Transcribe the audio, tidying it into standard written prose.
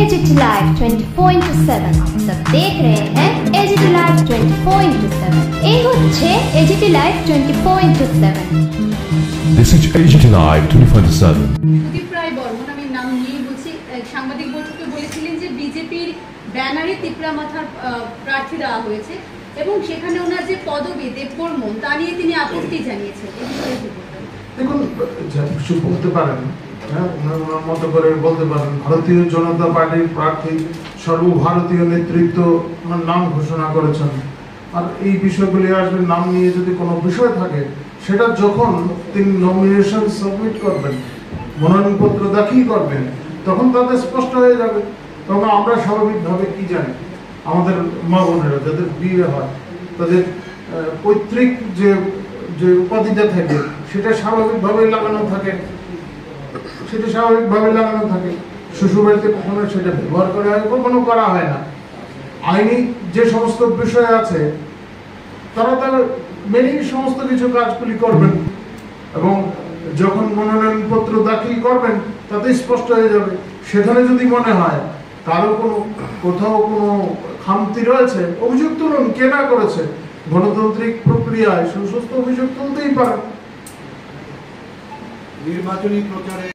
AGT live 24/7 सब देख रहे हैं एजीटी लाइव 24/7 ये হচ্ছে AGT live 24/7 This is AGT Live 24/7 Sudip Roy Barman আমি নাম নিয়ে বলছি সাংবাদিক বৈঠকে বলেছিলেন যে বিজেপির ব্যানারে তিপ্রা মাথার প্রার্থী দেওয়া হয়েছে এবং সেখানে ওনার যে পদবি দেববর্মন তা নিয়ে তিনি আপত্তি জানিয়েছেন দেখুন কিছু বলতে পারেন ওনার মতো করে বলতে পারেন ভারতীয় জনতা পার্টির প্রার্থী সর্বভারতীয় নেতৃত্ব নাম ঘোষণা করেছেন আর এই বিষয়গুলি আসবে নাম নিয়ে যদি কোনো বিষয় থাকে সেটা যখন তিনি নমিনেশন সাবমিট করবেন মনোনয়নপত্র দাখিল করবেন তখন তাদের স্পষ্ট হয়ে যাবে তখন আমরা স্বাভাবিকভাবে কি জানি আমাদের মা বোনেরা যাদের বিয়ে হয় তাদের পৈতৃক যে উপাধিটা থাকে সেটা স্বাভাবিকভাবে লাগানো থাকে শ্বশুরবাড়িতে কখনো সেটা ব্যবহার করা হয় কখনো করা হয় না আইনি যে সমস্ত বিষয় আছে তারা মেনেই সমস্ত কিছু কাজগুলি করবেন এবং যখন মনোনয়নপত্র দাখিল করবেন তাতে স্পষ্ট হয়ে যাবে সেখানে যদি মনে হয় কারো কোথাও কোনো খামতি রয়েছে অভিযোগ তুলুন কে না করেছে গণতান্ত্রিক প্রক্রিয়ায় সুস্থ অভিযোগ তুলতেই পারেন নির্বাচনী প্রচারে